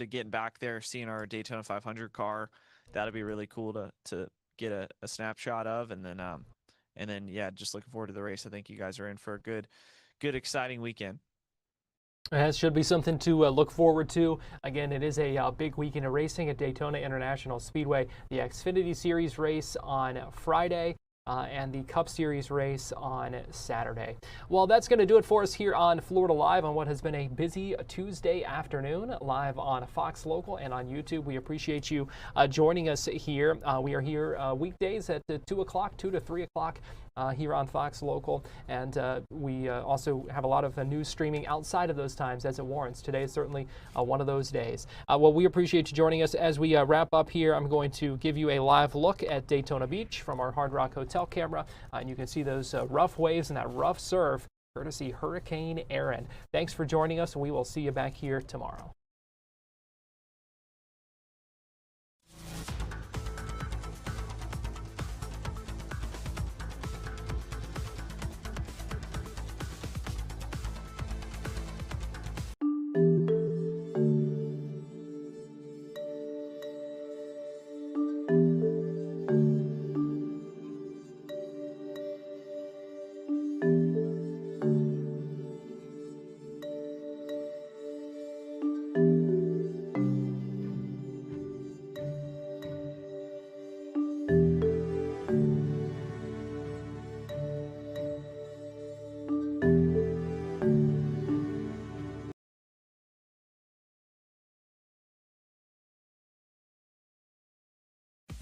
getting back there, seeing our Daytona 500 car. That'll be really cool to get a snapshot of, and then yeah, just looking forward to the race. I think you guys are in for a good exciting weekend. That should be something to look forward to. Again, it is a big weekend of racing at Daytona International Speedway. The Xfinity Series race on Friday. And the Cup Series race on Saturday. Well, that's going to do it for us here on Florida Live on what has been a busy Tuesday afternoon, live on Fox Local and on YouTube. We appreciate you joining us here. We are here weekdays at 2 o'clock, 2 to 3 o'clock. Here on Fox Local, and we also have a lot of news streaming outside of those times as it warrants. Today is certainly one of those days. Well, we appreciate you joining us. As we wrap up here, I'm going to give you a live look at Daytona Beach from our Hard Rock Hotel camera, and you can see those rough waves and that rough surf courtesy Hurricane Aaron. Thanks for joining us. We will see you back here tomorrow.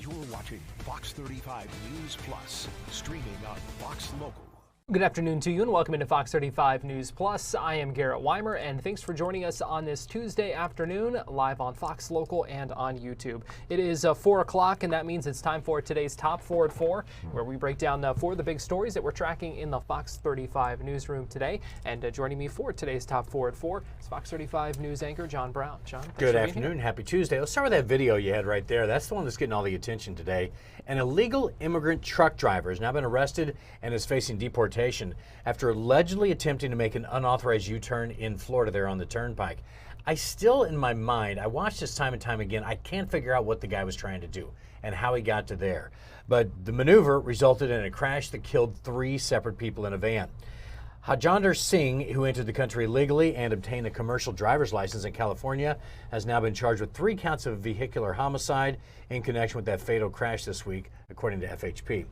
You're watching Fox 35 News Plus, streaming on Fox Local. Good afternoon to you and welcome into Fox 35 News Plus. I am Garrett Wymer and thanks for joining us on this Tuesday afternoon live on Fox Local and on YouTube. It is 4 o'clock and that means it's time for today's Top 4 at 4, where we break down 4 of the big stories that we're tracking in the Fox 35 newsroom today. And joining me for today's Top 4 at 4 is Fox 35 News anchor John Brown. John, good afternoon. Happy Tuesday. Let's start with that video you had right there. That's the one that's getting all the attention today. An illegal immigrant truck driver has now been arrested and is facing deportation after allegedly attempting to make an unauthorized U-turn in Florida there on the Turnpike. I still, in my mind, I watched this time and time again, I can't figure out what the guy was trying to do and how he got to there. But the maneuver resulted in a crash that killed 3 separate people in a van. Hajinder Singh, who entered the country illegally and obtained a commercial driver's license in California, has now been charged with 3 counts of vehicular homicide in connection with that fatal crash this week, according to FHP.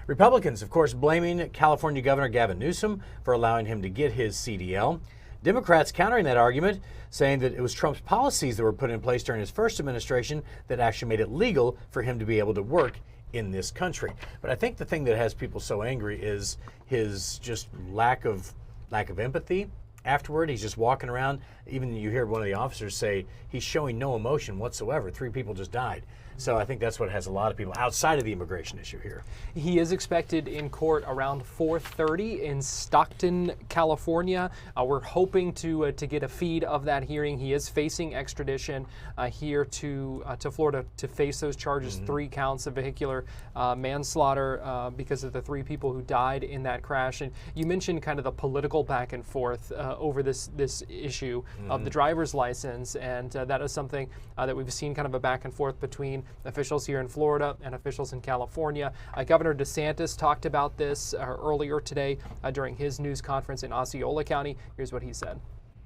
Republicans, of course, blaming California Governor Gavin Newsom for allowing him to get his CDL. Democrats countering that argument, saying that it was Trump's policies that were put in place during his first administration that actually made it legal for him to be able to work in this country. But I think the thing that has people so angry is his just lack of empathy. Afterward, he's just walking around. Even you hear one of the officers say he's showing no emotion whatsoever. 3 people just died. So I think that's what has a lot of people outside of the immigration issue here. He is expected in court around 4:30 in Stockton, California. We're hoping to get a feed of that hearing. He is facing extradition here to Florida to face those charges, 3 counts of vehicular manslaughter because of the 3 people who died in that crash. And you mentioned kind of the political back and forth over this issue of the driver's license, and that is something that we've seen kind of a back and forth between officials here in Florida and officials in California. Governor DeSantis talked about this earlier today during his news conference in Osceola County. Here's what he said.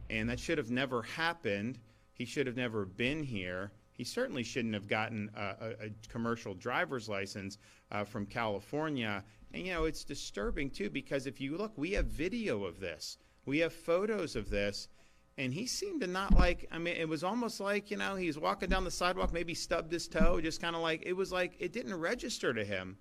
And that should have never happened. He should have never been here. He certainly shouldn't have gotten a commercial driver's license from California. And, you know, it's disturbing, too, because if you look, we have video of this. We have photos of this. And he seemed to not like, I mean, it was almost like, you know, he's walking down the sidewalk, maybe stubbed his toe, just kind of like, it was like, it didn't register to him,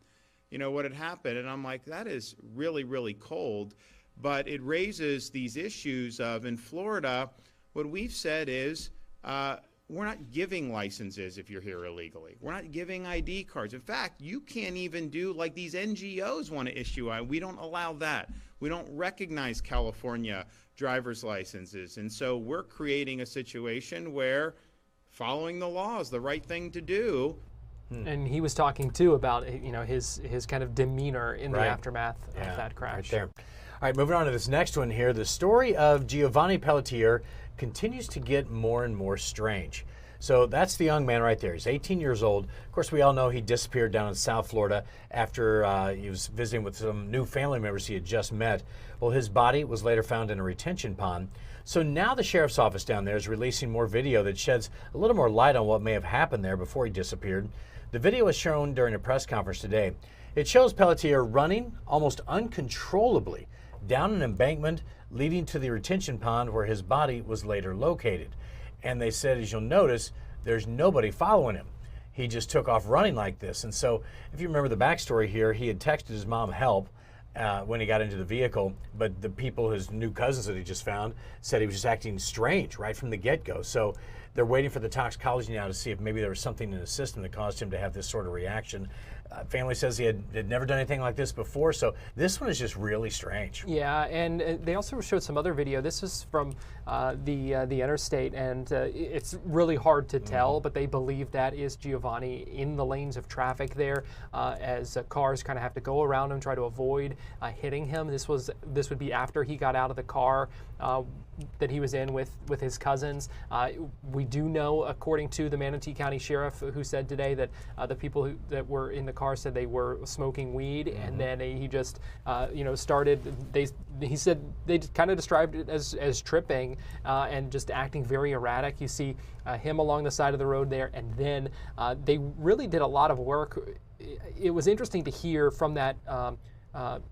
you know, what had happened. And I'm like, that is really, really cold. But it raises these issues of, in Florida, what we've said is, we're not giving licenses if you're here illegally. We're not giving ID cards. In fact, you can't even do like these NGOs want to issue. We don't allow that. We don't recognize California driver's licenses. And so we're creating a situation where following the law is the right thing to do. And he was talking too about, you know, his kind of demeanor in the aftermath of that crash. Right there. All right, moving on to this next one here. The story of Giovanni Pelletier continues to get more and more strange. So that's the young man right there. He's 18 years old. Of course, we all know he disappeared down in South Florida after he was visiting with some new family members he had just met. Well, his body was later found in a retention pond. So now the sheriff's office down there is releasing more video that sheds a little more light on what may have happened there before he disappeared. The video was shown during a press conference today. It shows Pelletier running almost uncontrollably down an embankment leading to the retention pond where his body was later located. And they said, as you'll notice, there's nobody following him. He just took off running like this. And so if you remember the backstory here, he had texted his mom help when he got into the vehicle, but the people, his new cousins that he just found, said he was just acting strange right from the get-go. So they're waiting for the toxicology now to see if maybe there was something in his system that caused him to have this sort of reaction. Family says he had never done anything like this before, so this one is just really strange. Yeah, and they also showed some other video. This is from the interstate, and it's really hard to tell, but they believe that is Giovanni in the lanes of traffic there, as cars kind of have to go around him, try to avoid hitting him. This would be after he got out of the car that he was in with his cousins. We do know, according to the Manatee County Sheriff, who said today that the people that were in the car said they were smoking weed, and then he just started. He said they kind of described it as tripping and just acting very erratic. You see him along the side of the road there, and then they really did a lot of work. It was interesting to hear from that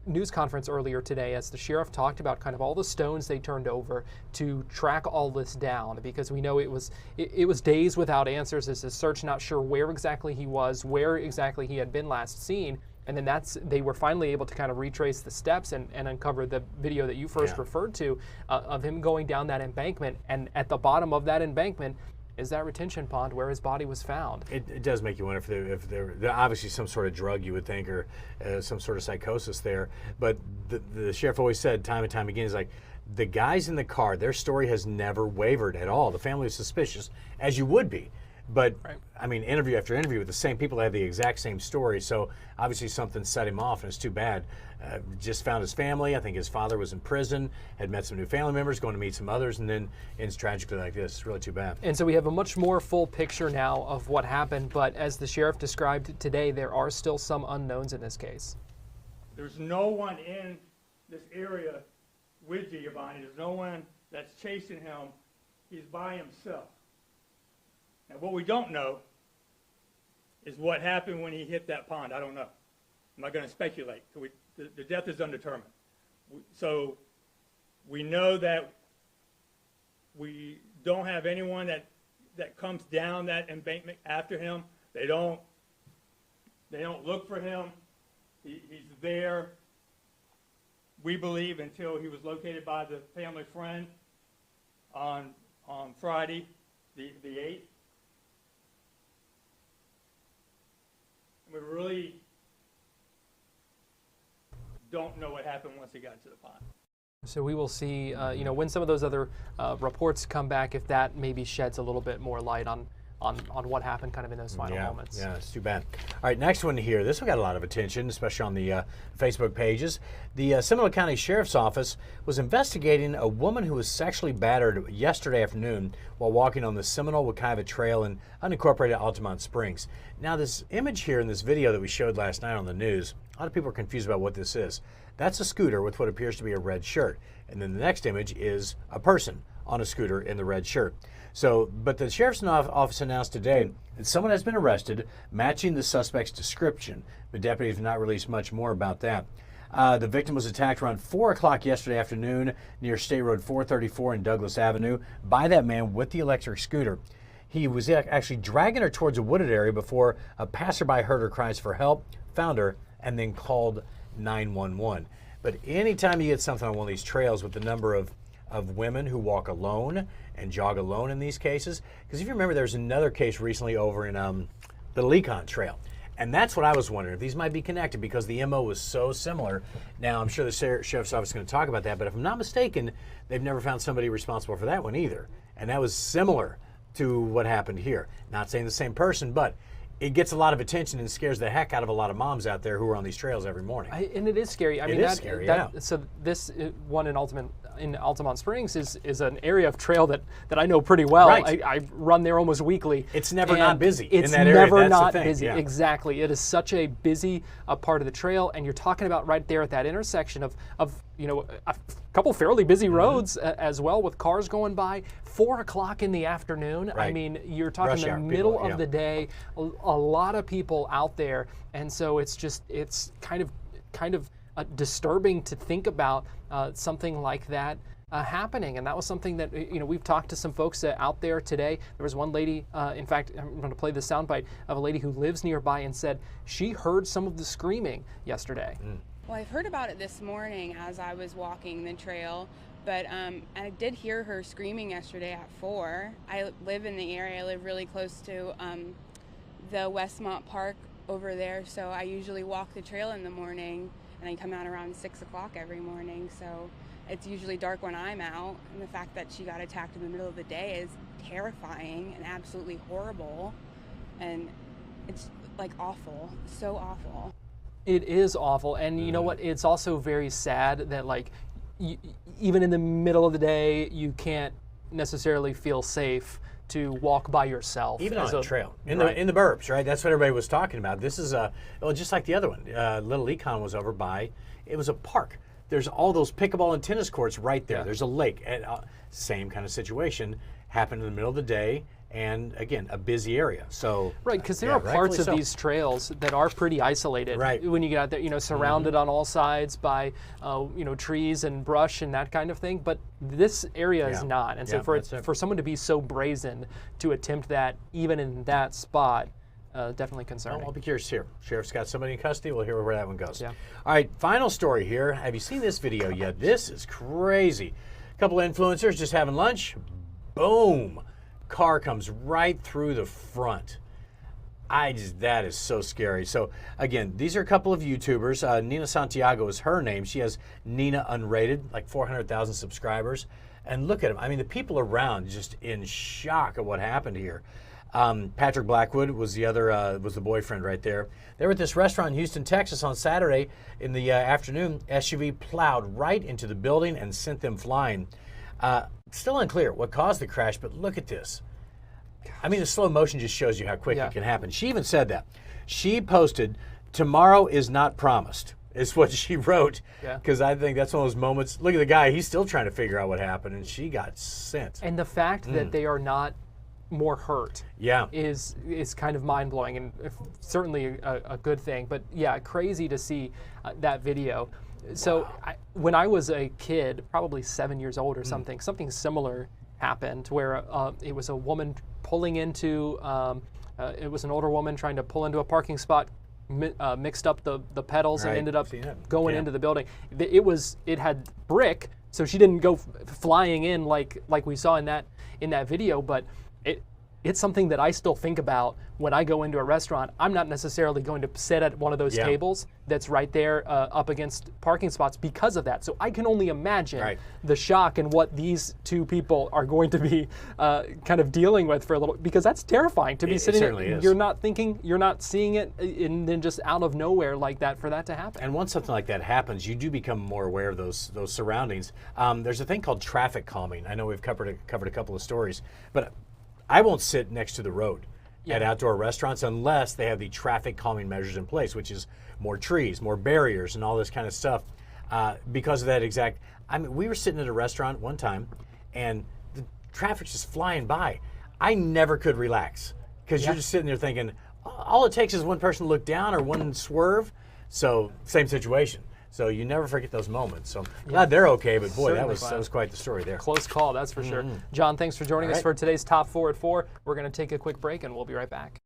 news conference earlier today as the sheriff talked about kind of all the stones they turned over to track all this down, because we know it was days without answers as a search, not sure where exactly he was, where exactly he had been last seen. And then they were finally able to kind of retrace the steps and uncover the video that you first referred to of him going down that embankment. And at the bottom of that embankment is that retention pond where his body was found. It does make you wonder if there obviously some sort of drug, you would think, or some sort of psychosis there. But the sheriff always said time and time again, is like, the guys in the car, their story has never wavered at all. The family is suspicious, as you would be. But, I mean, interview after interview with the same people that have the exact same story. So obviously something set him off, and it's too bad. Just found his family. I think his father was in prison, had met some new family members, going to meet some others, and then ends tragically like this. It's really too bad. And so we have a much more full picture now of what happened. But as the sheriff described today, there are still some unknowns in this case. There's no one in this area with Giovanni. There's no one that's chasing him. He's by himself. Now, what we don't know is what happened when he hit that pond. I don't know. I'm not going to speculate. The death is undetermined. So we know that we don't have anyone that comes down that embankment after him. They don't look for him. He's there, we believe, until he was located by the family friend on Friday, the 8th. We really don't know what happened once he got to the pond. So we will see, when some of those other reports come back, if that maybe sheds a little bit more light on what happened kind of in those final moments. Yeah, it's too bad. All right, next one here. This one got a lot of attention, especially on the Facebook pages. The Seminole County Sheriff's Office was investigating a woman who was sexually battered yesterday afternoon while walking on the Seminole-Wekiva Trail in unincorporated Altamont Springs. Now, this image here in this video that we showed last night on the news, a lot of people are confused about what this is. That's a scooter with what appears to be a red shirt. And then the next image is a person on a scooter in the red shirt. So, but the sheriff's office announced today that someone has been arrested matching the suspect's description. The deputies have not released much more about that. The victim was attacked around 4 o'clock yesterday afternoon near State Road 434 and Douglas Avenue by that man with the electric scooter. He was actually dragging her towards a wooded area before a passerby heard her cries for help, found her, and then called 911. But anytime you get something on one of these trails with the number of women who walk alone and jog alone in these cases, because if you remember, there's another case recently over in the Lecon Trail, and that's what I was wondering if these might be connected because the MO was so similar. Now I'm sure the sheriff's office is going to talk about that, but if I'm not mistaken, they've never found somebody responsible for that one either, and that was similar to what happened here. Not saying the same person, but it gets a lot of attention and scares the heck out of a lot of moms out there who are on these trails every morning. And it is scary. I mean, is scary, yeah. So this one in Altamont Springs is an area of trail that I know pretty well. Right. I run there almost weekly. It's never not busy It's in that area. never That's not the thing. busy. Yeah. Exactly. It is such a busy part of the trail, and you're talking about right there at that intersection of a couple fairly busy roads as well, with cars going by. 4 o'clock in the afternoon. Right. I mean, you're talking Rush the hour, middle people, of yeah. the day. A lot of people out there, and so it's kind of disturbing to think about something like that happening. And that was something that we've talked to some folks out there today. There was one lady, in fact, I'm going to play the soundbite of a lady who lives nearby and said she heard some of the screaming yesterday. Well, I've heard about it this morning as I was walking the trail, but I did hear her screaming yesterday at 4. I live in the area. I live really close to the Westmont Park over there, so I usually walk the trail in the morning, and I come out around 6 o'clock every morning, so it's usually dark when I'm out, and the fact that she got attacked in the middle of the day is terrifying and absolutely horrible, and it's like awful, so awful. It is awful, and you know what? It's also very sad that even in the middle of the day, you can't necessarily feel safe to walk by yourself. Even on a trail, in right. the burbs, right? That's what everybody was talking about. This is just like the other one. Little Econ was over by. It was a park. There's all those pickleball and tennis courts right there. Yeah. There's a lake. And, same kind of situation happened in the middle of the day. And again, a busy area. So right, because there are parts of these trails that are pretty isolated. Right. When you get out there, surrounded on all sides by trees and brush and that kind of thing. But this area is not. And so for someone to be so brazen to attempt that, even in that spot, definitely concerning. I'll be curious here. Sheriff's got somebody in custody. We'll hear where that one goes. Yeah. All right, final story here. Have you seen this video yet? This is crazy. A couple of influencers just having lunch. Boom. Car comes right through the front. That is so scary. So again, these are a couple of YouTubers. Nina Santiago is her name. She has Nina Unrated, like 400,000 subscribers. And look at them. I mean, the people around just in shock at what happened here. Patrick Blackwood was the boyfriend right there. They were at this restaurant in Houston, Texas on Saturday in the afternoon. SUV plowed right into the building and sent them flying. Still unclear what caused the crash, but look at this. I mean, the slow motion just shows you how quick it can happen. She even said that. She posted, "Tomorrow is not promised," is what she wrote. Because I think that's one of those moments. Look at the guy. He's still trying to figure out what happened, and she got sent. And the fact that they are not more hurt is kind of mind-blowing, and certainly a good thing. But yeah, crazy to see that video. So when I was a kid, probably 7 years old or something similar happened where it was a woman pulling into, it was an older woman trying to pull into a parking spot, mixed up the pedals and ended up going into the building. It had brick, so she didn't go flying in like we saw in that video, but it's something that I still think about when I go into a restaurant. I'm not necessarily going to sit at one of those tables that's right there up against parking spots because of that. So I can only imagine the shock and what these two people are going to be kind of dealing with for a little, because that's terrifying to be sitting there. You're not thinking, you're not seeing it, and then just out of nowhere like that for that to happen. And once something like that happens, you do become more aware of those surroundings. There's a thing called traffic calming. I know we've covered a couple of stories, but I won't sit next to the road at outdoor restaurants unless they have the traffic calming measures in place, which is more trees, more barriers, and all this kind of stuff. Because of that exact, I mean, we were sitting at a restaurant one time, and the traffic's just flying by. I never could relax because you're just sitting there thinking, all it takes is one person to look down or one swerve. So same situation. So you never forget those moments. So glad they're okay, but boy, that was quite the story there. Close call, that's for sure. John, thanks for joining us for today's Top 4 at 4. We're going to take a quick break, and we'll be right back.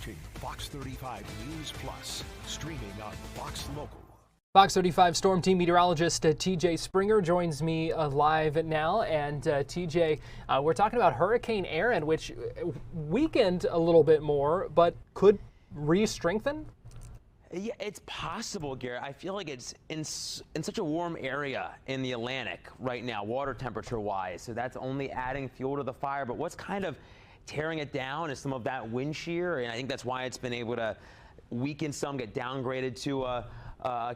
watching Fox 35 News Plus, streaming on Fox Local. Fox 35 Storm Team meteorologist TJ Springer joins me live now. And TJ, we're talking about Hurricane Aaron, which weakened a little bit more, but could re-strengthen? Yeah, it's possible, Garrett. I feel like it's in such a warm area in the Atlantic right now, water temperature-wise, so that's only adding fuel to the fire. But what's kind of tearing it down is some of that wind shear, and I think that's why it's been able to weaken some, get downgraded to a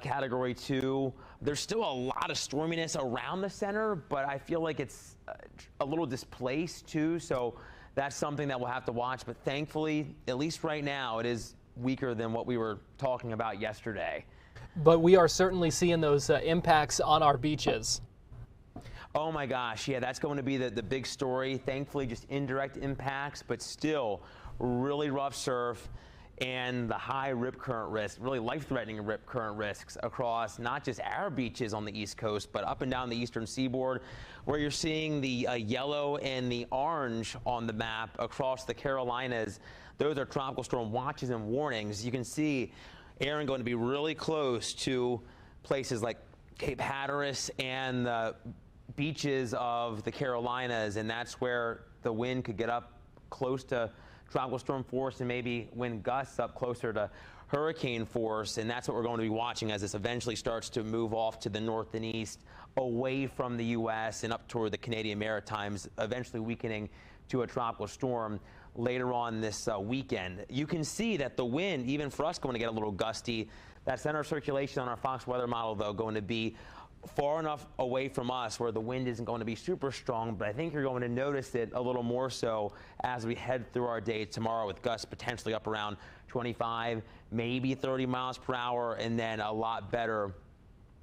Category 2. There's still a lot of storminess around the center, but I feel like it's a little displaced too, so that's something that we'll have to watch. But thankfully, at least right now, it is weaker than what we were talking about yesterday. But we are certainly seeing those impacts on our beaches. Oh my gosh, yeah, that's going to be the big story. Thankfully, just indirect impacts, but still really rough surf and the high rip current risk, really life-threatening rip current risks across not just our beaches on the East Coast, but up and down the eastern seaboard, where you're seeing the yellow and the orange on the map across the Carolinas. Those are tropical storm watches and warnings. You can see Aaron going to be really close to places like Cape Hatteras and the beaches of the Carolinas, and that's where the wind could get up close to tropical storm force and maybe wind gusts up closer to hurricane force. And that's what we're going to be watching as this eventually starts to move off to the north and east, away from the U.S. and up toward the Canadian Maritimes, eventually weakening to a tropical storm later on this weekend. You can see that the wind, even for us, going to get a little gusty. That center of circulation on our Fox weather model, though, going to be far enough away from us where the wind isn't going to be super strong, but I think you're going to notice it a little more so as we head through our day tomorrow, with gusts potentially up around 25, maybe 30 miles per hour, and then a lot better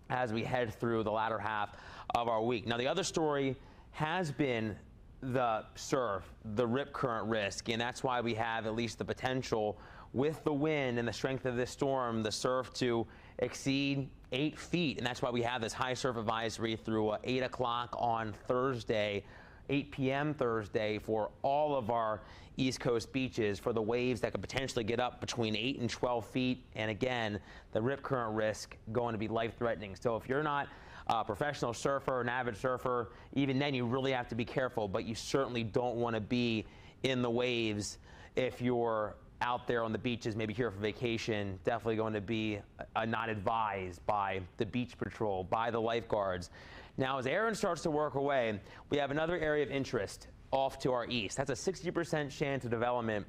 as we head through the latter half of our week. Now, the other story has been the surf, the rip current risk, and that's why we have at least the potential with the wind and the strength of this storm, the surf to exceed 8 feet, and that's why we have this high surf advisory through 8 o'clock on Thursday, 8 p.m. Thursday, for all of our East Coast beaches, for the waves that could potentially get up between 8 and 12 feet. And again, the rip current risk going to be life-threatening. So if you're not a professional surfer, an avid surfer, even then you really have to be careful, but you certainly don't want to be in the waves if you're out there on the beaches, maybe here for vacation. Definitely going to be not advised by the beach patrol, by the lifeguards. Now, as Aaron starts to work away, we have another area of interest off to our east. That's a 60% chance of development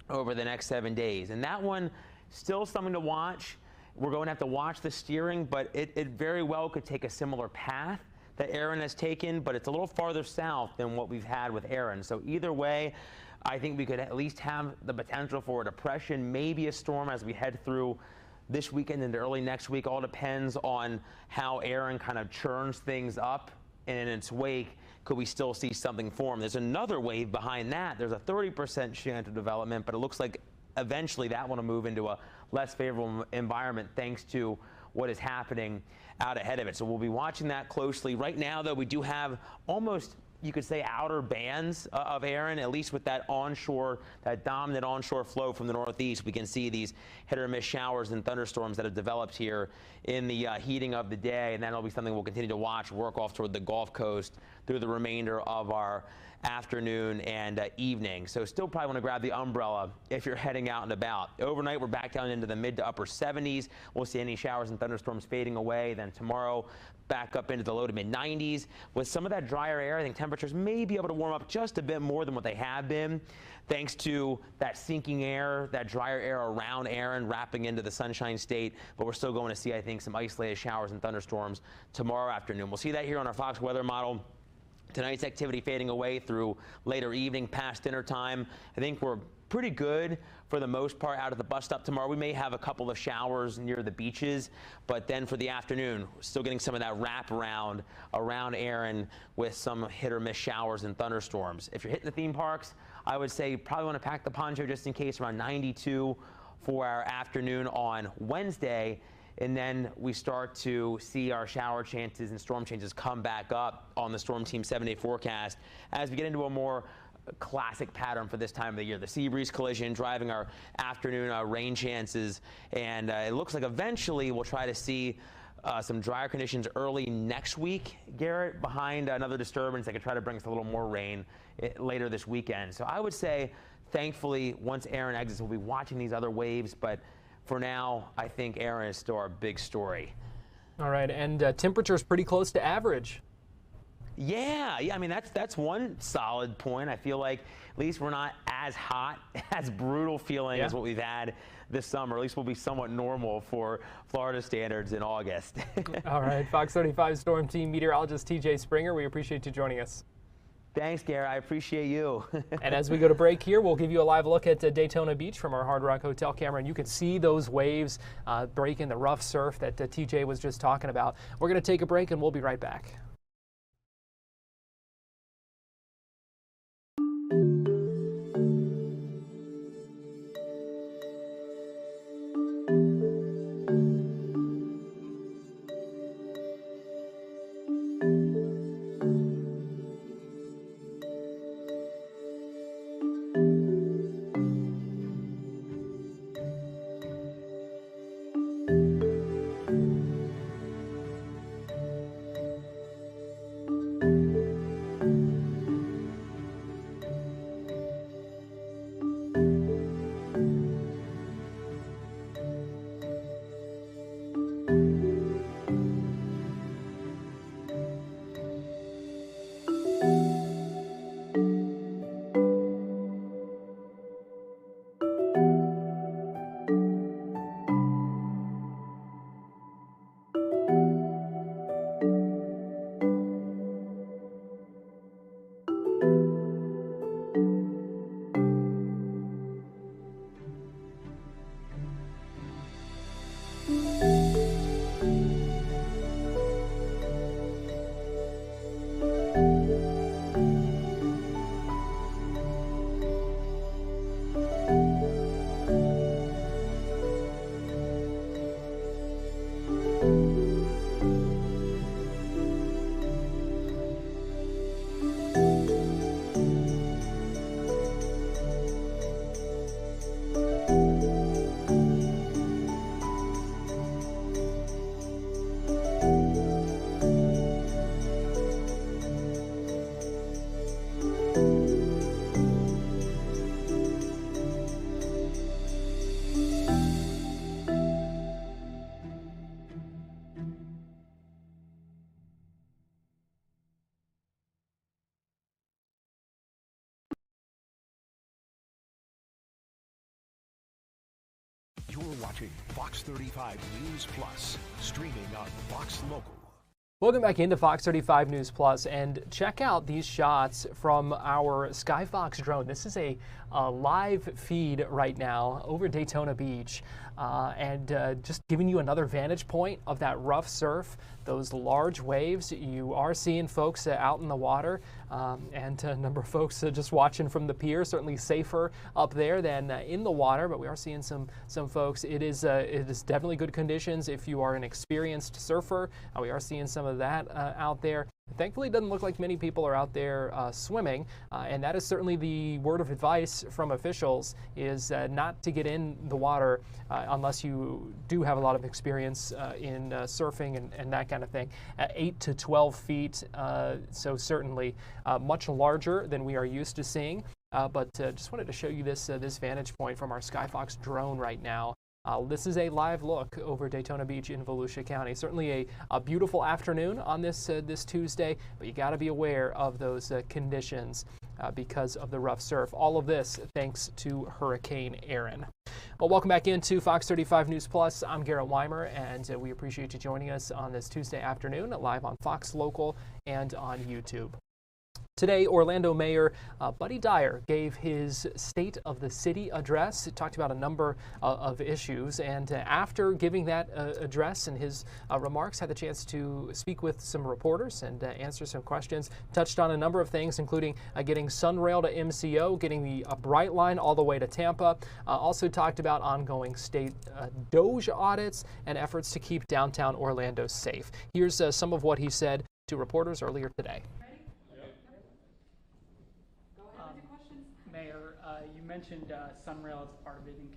over the next 7 days. And that one, still something to watch. We're going to have to watch the steering, but it very well could take a similar path that Aaron has taken, but it's a little farther south than what we've had with Aaron. So either way, I think we could at least have the potential for a depression, maybe a storm as we head through this weekend into early next week. All depends on how Aaron kind of churns things up, and in its wake, could we still see something form? There's another wave behind that. There's a 30% chance of development, but it looks like eventually that one will move into a less favorable environment thanks to what is happening out ahead of it. So we'll be watching that closely. Right now, though, we do have almost, you could say, outer bands of Aaron, at least with that onshore, that dominant onshore flow from the northeast. We can see these hit or miss showers and thunderstorms that have developed here in the heating of the day, and that'll be something we'll continue to watch, work off toward the Gulf Coast through the remainder of our afternoon and evening. So still probably want to grab the umbrella if you're heading out and about. Overnight, we're back down into the mid to upper 70s. We'll see any showers and thunderstorms fading away. Then tomorrow, back up into the low to mid 90s. With some of that drier air, I think temperatures may be able to warm up just a bit more than what they have been, thanks to that sinking air, that drier air around Aaron wrapping into the Sunshine State. But we're still going to see, I think, some isolated showers and thunderstorms tomorrow afternoon. We'll see that here on our Fox weather model. Tonight's activity fading away through later evening, past dinner time. I think we're pretty good for the most part out at the bus stop tomorrow. We may have a couple of showers near the beaches, but then for the afternoon, still getting some of that wraparound around Aaron with some hit or miss showers and thunderstorms. If you're hitting the theme parks, I would say you probably want to pack the poncho just in case, around 92 for our afternoon on Wednesday. And then we start to see our shower chances and storm chances come back up on the Storm Team 7-day forecast as we get into a more classic pattern for this time of the year. The sea breeze collision driving our afternoon rain chances, and it looks like eventually we'll try to see some drier conditions early next week, Garrett, behind another disturbance that could try to bring us a little more rain later this weekend. So I would say, thankfully, once Aaron exits, we'll be watching these other waves, but for now, I think Aaron is still our big story. All right, and temperatures pretty close to average. Yeah, I mean, that's one solid point. I feel like at least we're not as hot, as brutal feeling as what we've had this summer. At least we'll be somewhat normal for Florida standards in August. All right, Fox 35 Storm Team meteorologist TJ Springer, we appreciate you joining us. Thanks, Garrett. I appreciate you. And as we go to break here, we'll give you a live look at Daytona Beach from our Hard Rock Hotel camera, and you can see those waves breaking the rough surf that TJ was just talking about. We're going to take a break, and we'll be right back. You're watching Fox 35 News Plus, streaming on Fox Local. Welcome back into Fox 35 News Plus, and check out these shots from our Skyfox drone. This is a live feed right now over Daytona Beach, and just giving you another vantage point of that rough surf, those large waves. You are seeing folks out in the water, and a number of folks just watching from the pier. Certainly safer up there than in the water, but we are seeing some folks. It is definitely good conditions if you are an experienced surfer. We are seeing some of that out there. Thankfully, it doesn't look like many people are out there swimming, and that is certainly the word of advice from officials, is not to get in the water unless you do have a lot of experience in surfing and that kind of thing. 8 to 12 feet, so certainly much larger than we are used to seeing. But just wanted to show you this vantage point from our Skyfox drone right now. This is a live look over Daytona Beach in Volusia County. Certainly a beautiful afternoon on this Tuesday, but you got to be aware of those conditions because of the rough surf. All of this thanks to Hurricane Aaron. Well, welcome back into Fox 35 News Plus. I'm Garrett Wymer, and we appreciate you joining us on this Tuesday afternoon live on Fox Local and on YouTube. Today, Orlando Mayor Buddy Dyer gave his State of the City address. He talked about a number of issues, and after giving that address and his remarks, had the chance to speak with some reporters and answer some questions. Touched on a number of things, including getting Sunrail to MCO, getting the Bright Line all the way to Tampa. Also talked about ongoing state DOJ audits and efforts to keep downtown Orlando safe. Here's some of what he said to reporters earlier today. mentioned Sunrail as part of it and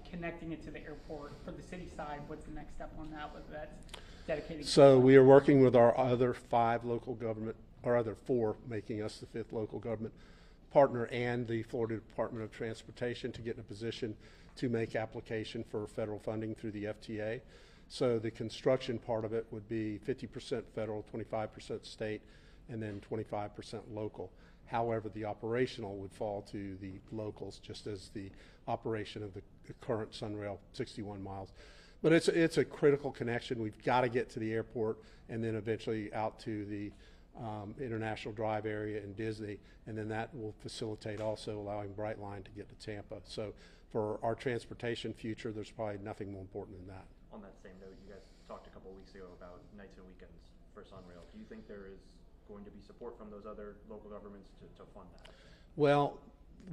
connecting it to the airport. For the city side, what's the next step on that? Whether that's dedicated. So we are working with our other 5 local government, or other 4, making us the 5th local government partner, and the Florida Department of Transportation to get in a position to make application for federal funding through the FTA. So the construction part of it would be 50% federal, 25% state, and then 25% local. However, the operational would fall to the locals, just as the operation of the current Sunrail 61 miles. But it's a critical connection. We've got to get to the airport and then eventually out to the International Drive area in Disney, and then that will facilitate also allowing Brightline to get to Tampa. So for our transportation future, there's probably nothing more important than that. On that same note, you guys talked a couple of weeks ago about nights and weekends for Sunrail. Do you think there is going to be support from those other local governments to fund that? Well,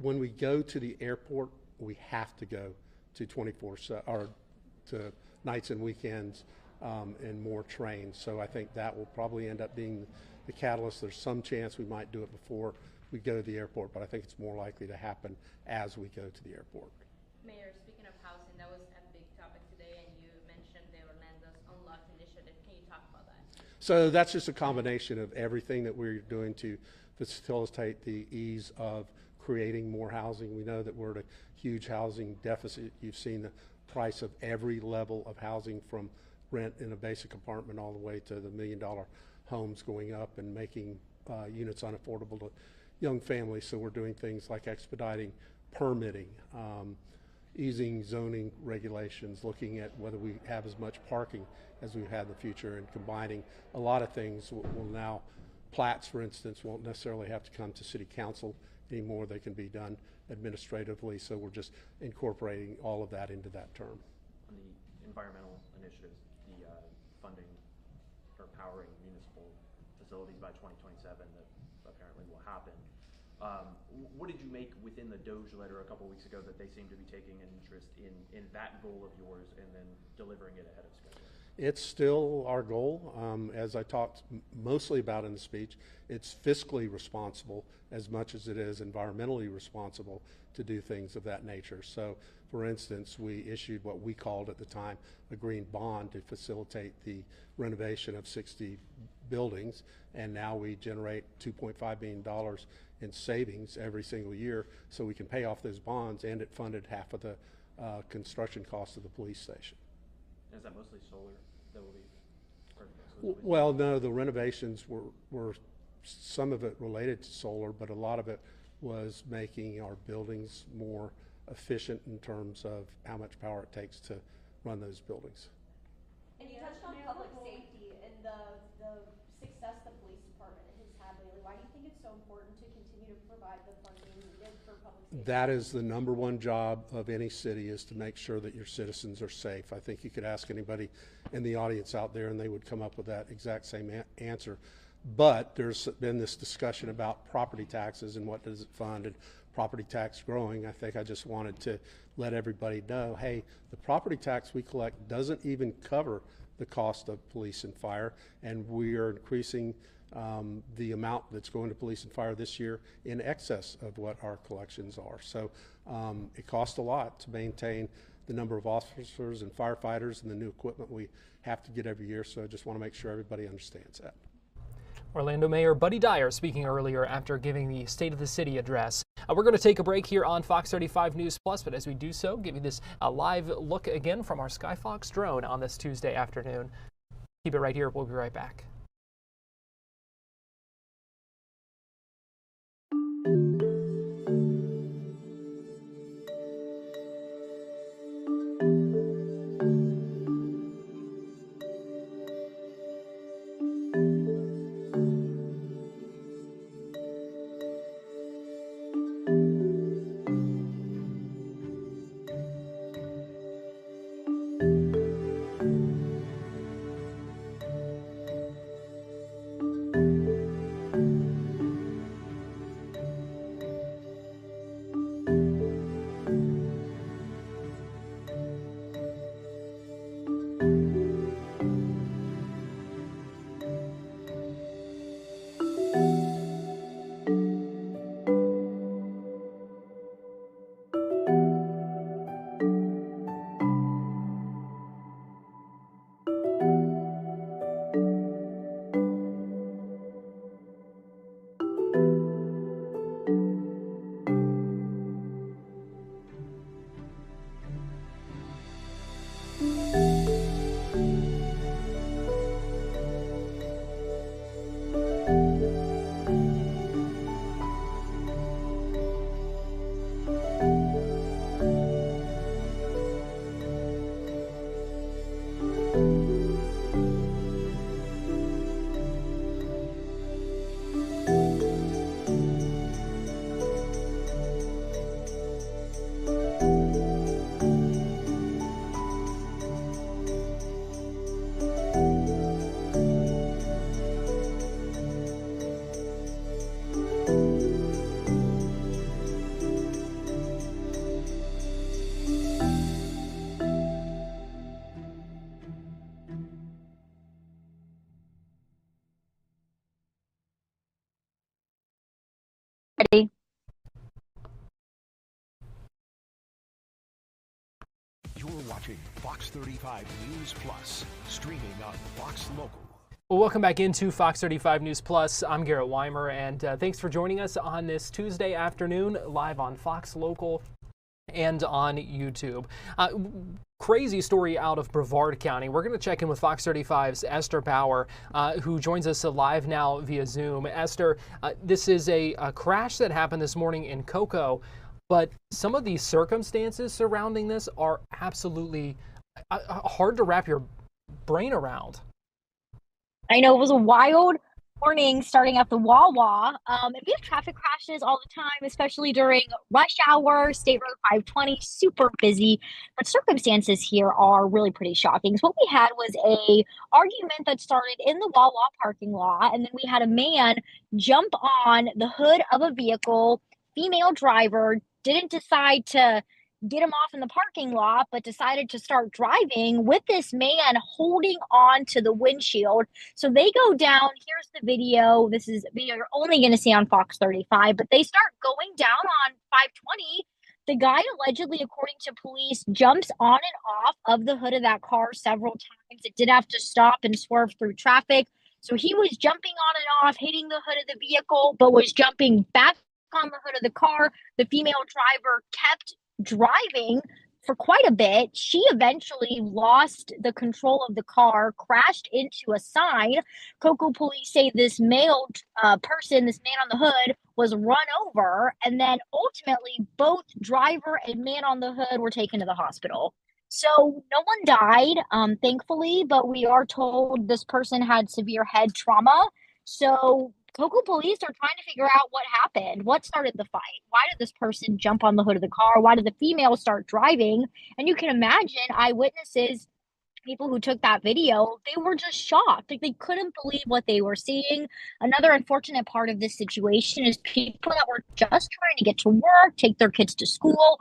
when we go to the airport, we have to go to 24/7 or to nights and weekends and more trains. So I think that will probably end up being the catalyst. There's some chance we might do it before we go to the airport, but I think it's more likely to happen as we go to the airport. Mayor, speaking of housing, that was a big topic today, and you mentioned the Orlando's Unlocked initiative. Can you talk about that? So that's just a combination of everything that we're doing to facilitate the ease of creating more housing. We know that we're at a huge housing deficit. You've seen the price of every level of housing, from rent in a basic apartment all the way to the $1 million homes going up and making units unaffordable to young families. So we're doing things like expediting permitting, easing zoning regulations, looking at whether we have as much parking as we've had in the future, and combining a lot of things. Will now, plats, for instance, won't necessarily have to come to city council anymore. They can be done administratively. So we're just incorporating all of that into that term. On the environmental initiatives, the funding for powering municipal facilities by 2027 that apparently will happen. What did you make within the Doge letter a couple weeks ago that they seem to be taking an interest in that goal of yours and then delivering it ahead of schedule? It's still our goal. As I talked mostly about in the speech, it's fiscally responsible as much as it is environmentally responsible to do things of that nature. So, for instance, we issued what we called at the time a green bond to facilitate the renovation of 60 buildings, and now we generate $2.5 billion in savings every single year, so we can pay off those bonds, and it funded half of the construction cost of the police station. And is that mostly solar that will be? Well, no, the renovations were some of it related to solar, but a lot of it was making our buildings more efficient in terms of how much power it takes to run those buildings. And you touched on public safety and the success the police department has had lately. Why do you think it's so important to continue to provide the funding needed for public safety? That is the #1 job of any city, is to make sure that your citizens are safe. I think you could ask anybody in the audience out there and they would come up with that exact same answer. But there's been this discussion about property taxes and what does it fund, and property tax growing. I think I just wanted to let everybody know, hey, the property tax we collect doesn't even cover the cost of police and fire, and we are increasing the amount that's going to police and fire this year in excess of what our collections are. So it costs a lot to maintain the number of officers and firefighters and the new equipment we have to get every year. So I just want to make sure everybody understands that. Orlando Mayor Buddy Dyer speaking earlier after giving the State of the City address. We're going to take a break here on Fox 35 News Plus, but as we do so, give you this live look again from our Skyfox drone on this Tuesday afternoon. Keep it right here. We'll be right back. Ready? You're watching Fox 35 News Plus, streaming on Fox Local. Well, welcome back into Fox 35 News Plus. I'm Garrett Wymer, and thanks for joining us on this Tuesday afternoon, live on Fox Local and on YouTube. Crazy story out of Brevard County. We're going to check in with Fox 35's Esther Bauer, who joins us live now via Zoom. Esther, this is a crash that happened this morning in Cocoa, but some of these circumstances surrounding this are absolutely hard to wrap your brain around. I know it was a wild morning starting at the Wawa. And we have traffic crashes all the time, especially during rush hour. State Road 520, super busy. But circumstances here are really pretty shocking. So what we had was a argument that started in the Wawa parking lot, and then we had a man jump on the hood of a vehicle. Female driver didn't decide to get him off in the parking lot, but decided to start driving with this man holding on to the windshield. So they go down. Here's the video. This is video you're only going to see on Fox 35, but they start going down on 520. The guy allegedly, according to police, jumps on and off of the hood of that car several times. It did have to stop and swerve through traffic. So he was jumping on and off, hitting the hood of the vehicle, but was jumping back on the hood of the car. The female driver kept driving for quite a bit. She eventually lost the control of the car, crashed into a sign. Cocoa police say this male person, this man on the hood, was run over, and then ultimately both driver and man on the hood were taken to the hospital. So no one died, thankfully, but we are told this person had severe head trauma. So Cocoa police are trying to figure out what happened. What started the fight? Why did this person jump on the hood of the car? Why did the female start driving? And you can imagine eyewitnesses, people who took that video, they were just shocked. Like, they couldn't believe what they were seeing. Another unfortunate part of this situation is people that were just trying to get to work, take their kids to school,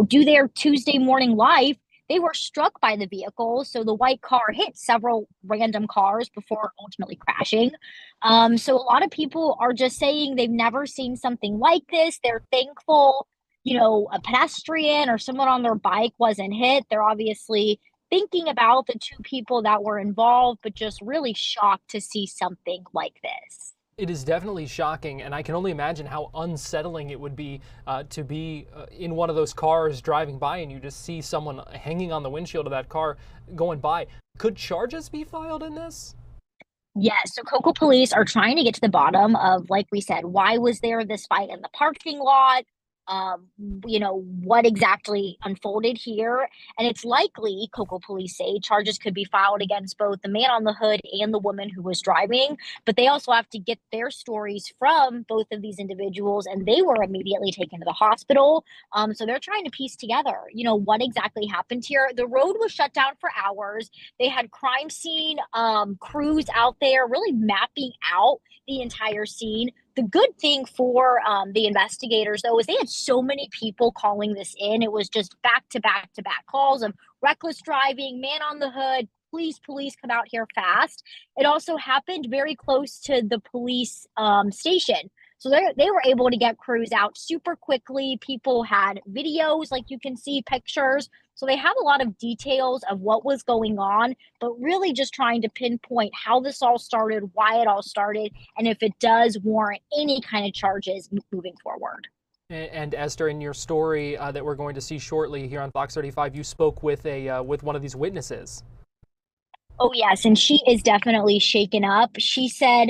do their Tuesday morning life. They were struck by the vehicle, so the white car hit several random cars before ultimately crashing. So a lot of people are just saying they've never seen something like this. They're thankful, a pedestrian or someone on their bike wasn't hit. They're obviously thinking about the two people that were involved, but just really shocked to see something like this. It is definitely shocking, and I can only imagine how unsettling it would be to be in one of those cars driving by and you just see someone hanging on the windshield of that car going by. Could charges be filed in this? Yes, so Cocoa police are trying to get to the bottom of, like we said, why was there this fight in the parking lot? What exactly unfolded here. And it's likely, Cocoa police say, charges could be filed against both the man on the hood and the woman who was driving. But they also have to get their stories from both of these individuals, and they were immediately taken to the hospital. So they're trying to piece together, what exactly happened here. The road was shut down for hours. They had crime scene crews out there really mapping out the entire scene. The good thing for the investigators, though, is they had so many people calling this in. It was just back to back calls of reckless driving, man on the hood, police, come out here fast. It also happened very close to the police station. So they were able to get crews out super quickly. People had videos, like you can see, pictures. So they have a lot of details of what was going on, but really just trying to pinpoint how this all started, why it all started, and if it does warrant any kind of charges moving forward. And Esther, in your story that we're going to see shortly here on Fox 35, you spoke with with one of these witnesses. Oh, yes, and she is definitely shaken up. She said,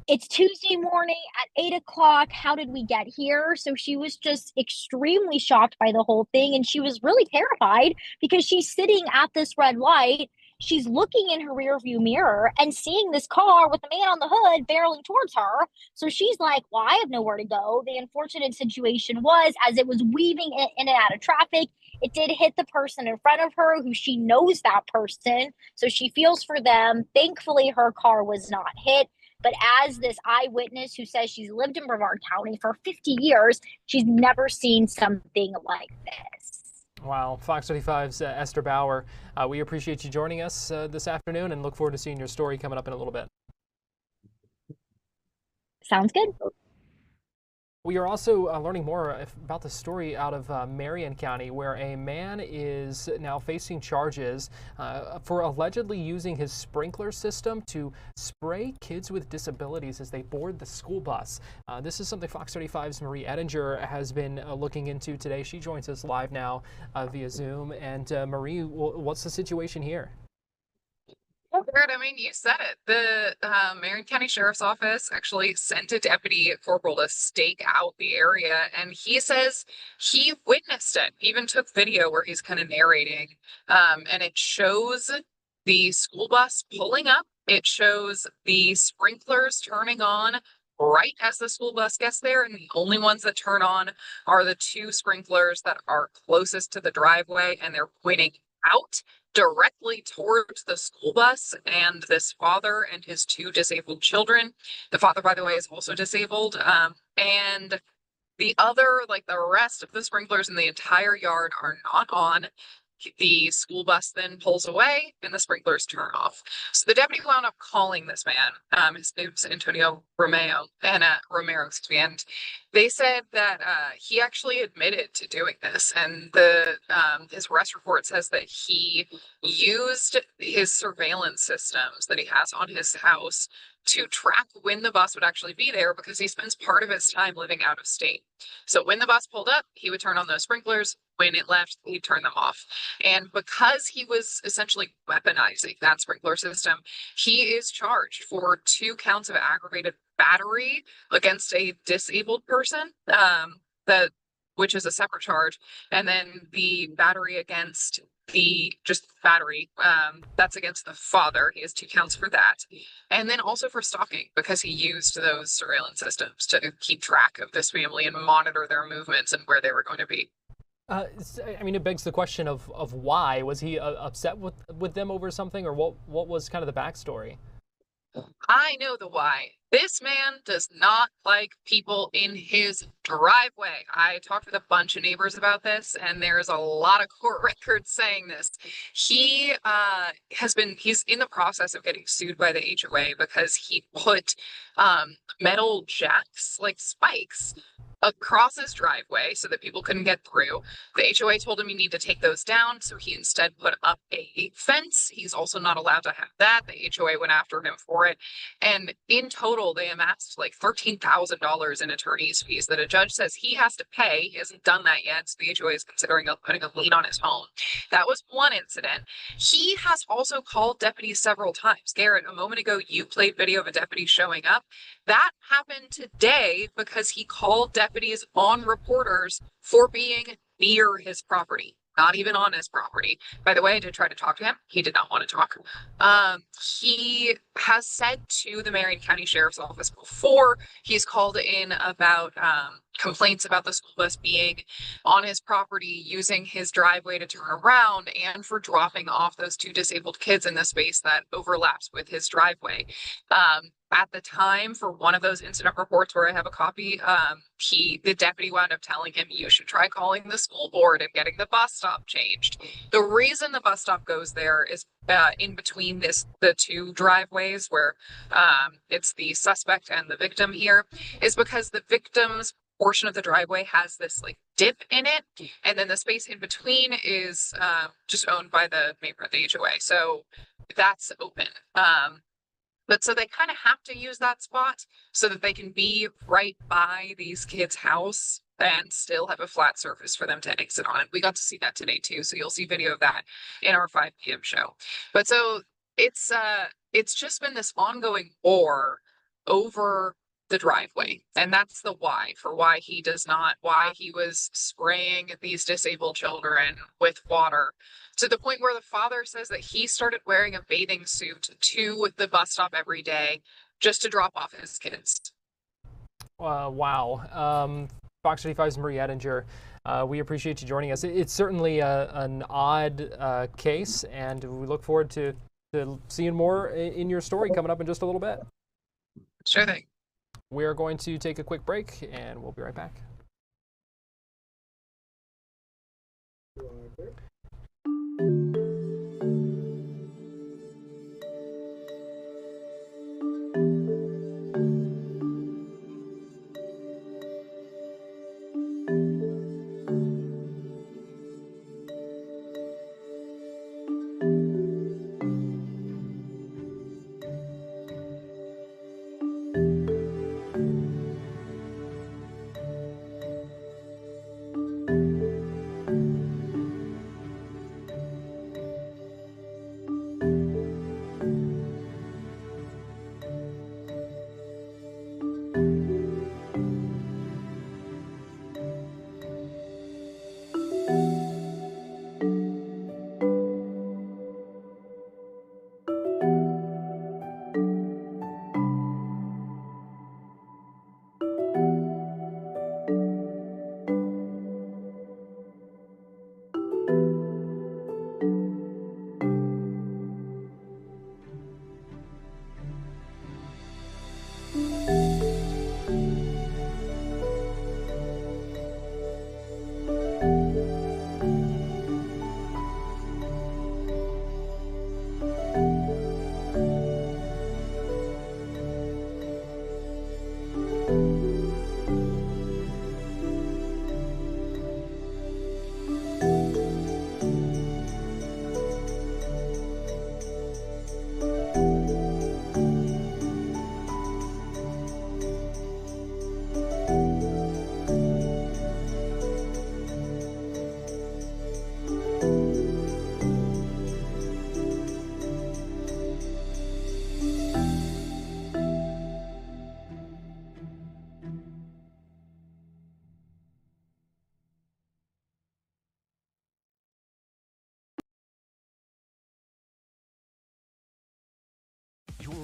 "It's Tuesday morning at 8 o'clock. How did we get here?" So she was just extremely shocked by the whole thing. And she was really terrified because she's sitting at this red light. She's looking in her rearview mirror and seeing this car with the man on the hood barreling towards her. So she's like, well, I have nowhere to go. The unfortunate situation was, as it was weaving in and out of traffic, it did hit the person in front of her who she knows that person. So she feels for them. Thankfully, her car was not hit. But as this eyewitness who says she's lived in Brevard County for 50 years, she's never seen something like this. Wow. Fox 35's Esther Bauer, we appreciate you joining us this afternoon and look forward to seeing your story coming up in a little bit. Sounds good. We are also learning more about the story out of Marion County, where a man is now facing charges for allegedly using his sprinkler system to spray kids with disabilities as they board the school bus. This is something Fox 35's Marie Ettinger has been looking into today. She joins us live now via Zoom. And Marie, what's the situation here? Well, Garrett, I mean, you said it. The Marion County Sheriff's Office actually sent a deputy corporal to stake out the area, and he says he witnessed it. He even took video where he's kind of narrating, and it shows the school bus pulling up. It shows the sprinklers turning on right as the school bus gets there, and the only ones that turn on are the two sprinklers that are closest to the driveway, and they're pointing out directly towards the school bus and this father and his two disabled children. The father, by the way, is also disabled. And the other, like the rest of the sprinklers in the entire yard are not on. The school bus then pulls away and the sprinklers turn off. So the deputy wound up calling this man. His name's Antonio Romero, and they said that he actually admitted to doing this, and his arrest report says that he used his surveillance systems that he has on his house to track when the bus would actually be there, because he spends part of his time living out of state. So when the bus pulled up, he would turn on those sprinklers. When it left, he'd turn them off. And because he was essentially weaponizing that sprinkler system, he is charged for 2 counts of aggravated battery against a disabled person, which is a separate charge, and then the battery against that's against the father. He has 2 counts for that. And then also for stalking, because he used those surveillance systems to keep track of this family and monitor their movements and where they were going to be. I mean, it begs the question of why. Was he upset with them over something, or what was kind of the backstory? I know the why. This man does not like people in his driveway. I talked with a bunch of neighbors about this, and there's a lot of court records saying this. He he's in the process of getting sued by the HOA because he put metal jacks, like spikes, across his driveway so that people couldn't get through. The HOA told him you need to take those down, so he instead put up a fence. He's also not allowed to have that. The HOA went after him for it. And in total, they amassed like $13,000 in attorney's fees that a judge says he has to pay. He hasn't done that yet, so the HOA is considering putting a lien on his home. That was one incident. He has also called deputies several times. Garrett, a moment ago, you played video of a deputy showing up. That happened today because he called deputies on reporters for being near his property, not even on his property. By the way, I did try to talk to him. He did not want to talk. He has said to the Marion County Sheriff's Office before, he's called in about complaints about the school bus being on his property, using his driveway to turn around, and for dropping off those 2 disabled kids in the space that overlaps with his driveway. At the time, for one of those incident reports where I have a copy, the deputy wound up telling him, you should try calling the school board and getting the bus stop changed. The reason the bus stop goes there is in between the 2 driveways where it's the suspect and the victim here, is because the victim's portion of the driveway has this like dip in it, and then the space in between is just owned by the neighbor at the HOA, so that's open. But so they kind of have to use that spot so that they can be right by these kids' house and still have a flat surface for them to exit on. We got to see that today too, so you'll see video of that in our 5 p.m. show. But so it's just been this ongoing war over the driveway, and that's the why he was spraying these disabled children with water, to the point where the father says that he started wearing a bathing suit to the bus stop every day just to drop off his kids. Wow. Fox 35's Marie Ettinger, we appreciate you joining us. It's certainly an odd case, and we look forward to seeing more in your story coming up in just a little bit. Sure thing. We're going to take a quick break, and we'll be right back.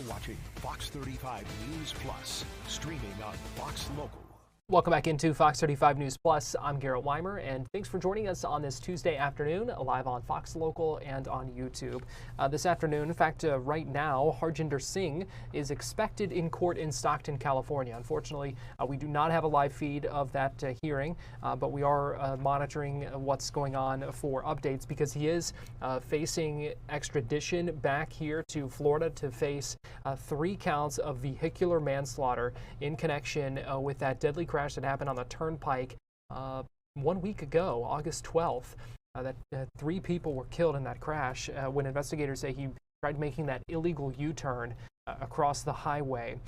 watching Fox 35 News Plus, streaming on Fox Local. Welcome back into Fox 35 News Plus. I'm Garrett Wymer, and thanks for joining us on this Tuesday afternoon, live on Fox Local and on YouTube. This afternoon, in fact, right now, Harjinder Singh is expected in court in Stockton, California. Unfortunately, we do not have a live feed of that hearing, but we are monitoring what's going on for updates because he is facing extradition back here to Florida to face 3 counts of vehicular manslaughter in connection with that deadly crash that happened on the Turnpike 1 week ago, August 12th. That 3 people were killed in that crash when investigators say he tried making that illegal U-turn across the highway.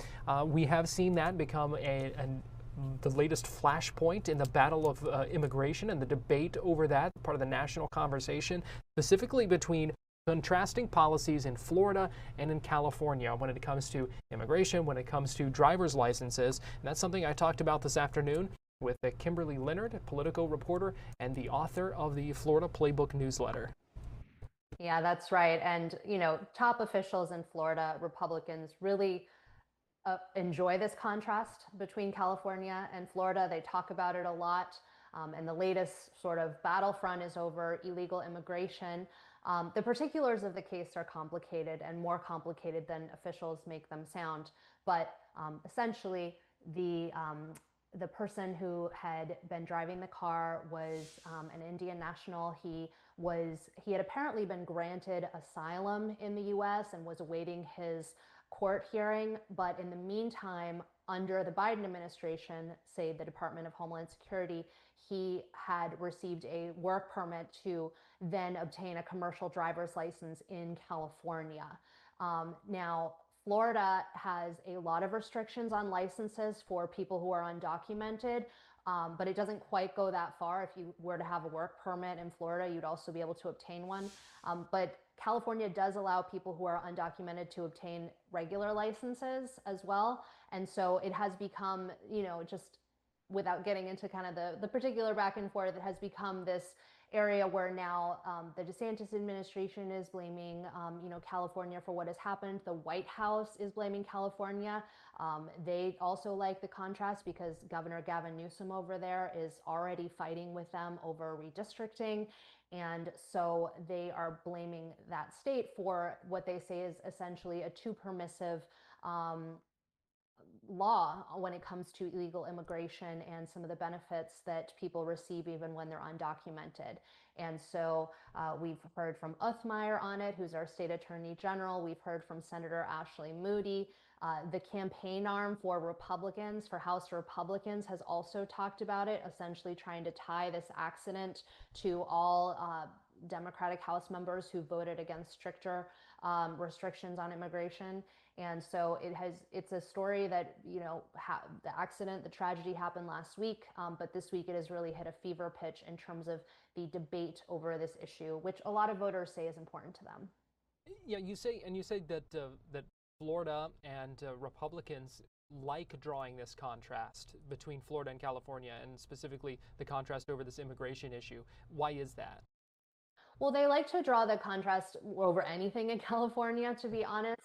We have seen that become the latest flashpoint in the battle of immigration and the debate over that, part of the national conversation, specifically between contrasting policies in Florida and in California when it comes to immigration, when it comes to driver's licenses. And that's something I talked about this afternoon with Kimberly Leonard, Politico reporter and the author of the Florida Playbook newsletter. Yeah, that's right. And, you know, top officials in Florida, Republicans, really enjoy this contrast between California and Florida. They talk about it a lot. And the latest sort of battlefront is over illegal immigration. The particulars of the case are complicated and more complicated than officials make them sound. But essentially, the person who had been driving the car was an Indian national. He had apparently been granted asylum in the U.S. and was awaiting his court hearing. But in the meantime, under the Biden administration, say the Department of Homeland Security, he had received a work permit to then obtain a commercial driver's license in California. Now, Florida has a lot of restrictions on licenses for people who are undocumented, but it doesn't quite go that far. If you were to have a work permit in Florida, you'd also be able to obtain one. But California does allow people who are undocumented to obtain regular licenses as well. And so it has become, you know, just without getting into kind of the particular back and forth, it has become this area where now the DeSantis administration is blaming, you know, California for what has happened. The White House is blaming California. They also like the contrast because Governor Gavin Newsom over there is already fighting with them over redistricting. And so they are blaming that state for what they say is essentially a too permissive law when it comes to illegal immigration and some of the benefits that people receive even when they're undocumented. And so we've heard from Uthmeier on it, who's our state attorney general. We've heard from Senator Ashley Moody. The campaign arm for Republicans, for House Republicans, has also talked about it, essentially trying to tie this accident to all Democratic House members who voted against stricter restrictions on immigration. And so it's a story that, you know, the accident, the tragedy happened last week, but this week it has really hit a fever pitch in terms of the debate over this issue, which a lot of voters say is important to them. Yeah, you say that that Florida and Republicans like drawing this contrast between Florida and California, and specifically the contrast over this immigration issue. Why is that? Well, they like to draw the contrast over anything in California, to be honest.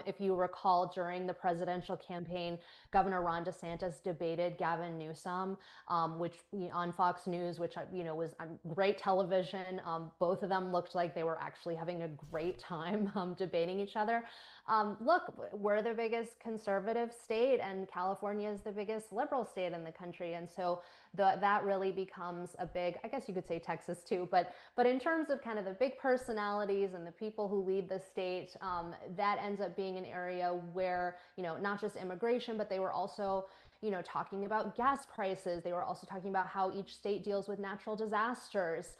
If you recall, during the presidential campaign, Governor Ron DeSantis debated Gavin Newsom, which on Fox News, which was great television. Both of them looked like they were actually having a great time debating each other. Look, we're the biggest conservative state, and California is the biggest liberal state in the country, and so that really becomes a big, I guess you could say Texas too, but in terms of kind of the big personalities and the people who lead the state, that ends up being an area where, not just immigration, but they were also talking about gas prices. They were also talking about how each state deals with natural disasters.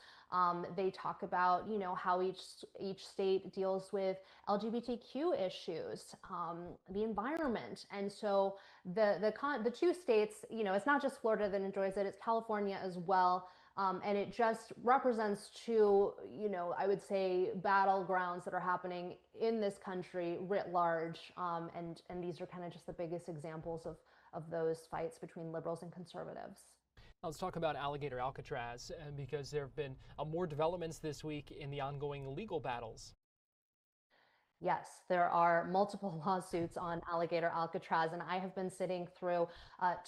They talk about, how each state deals with LGBTQ issues, the environment. And so the two states, it's not just Florida that enjoys it, it's California as well. And it just represents two, I would say battlegrounds that are happening in this country writ large. And these are kind of just the biggest examples of those fights between liberals and conservatives. Let's talk about Alligator Alcatraz, because there have been more developments this week in the ongoing legal battles. Yes, there are multiple lawsuits on Alligator Alcatraz, and I have been sitting through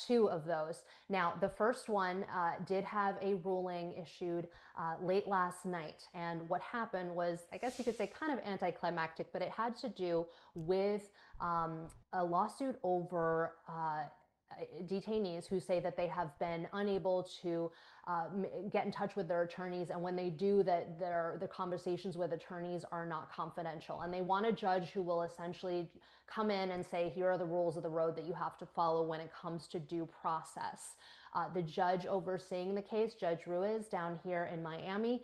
two of those. Now, the first one did have a ruling issued late last night, and what happened was, I guess you could say, kind of anticlimactic, but it had to do with a lawsuit over detainees who say that they have been unable to get in touch with their attorneys, and when they do, that the conversations with attorneys are not confidential, and they want a judge who will essentially come in and say, here are the rules of the road that you have to follow when it comes to due process. The judge overseeing the case, Judge Ruiz, down here in Miami,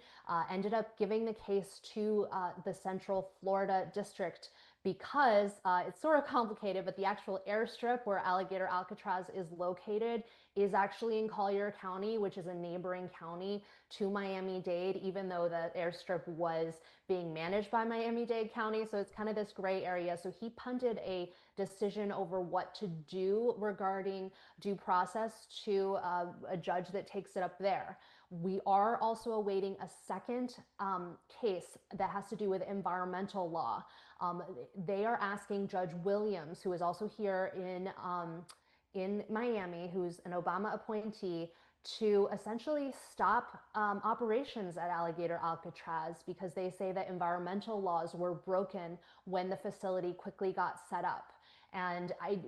ended up giving the case to the Central Florida District because it's sort of complicated, but the actual airstrip where Alligator Alcatraz is located is actually in Collier County, which is a neighboring county to Miami-Dade, even though the airstrip was being managed by Miami-Dade County. So it's kind of this gray area. So he punted a decision over what to do regarding due process to a judge that takes it up there. We are also awaiting a second case that has to do with environmental law. They are asking Judge Williams, who is also here in Miami, who's an Obama appointee, to essentially stop operations at Alligator Alcatraz because they say that environmental laws were broken when the facility quickly got set up. And I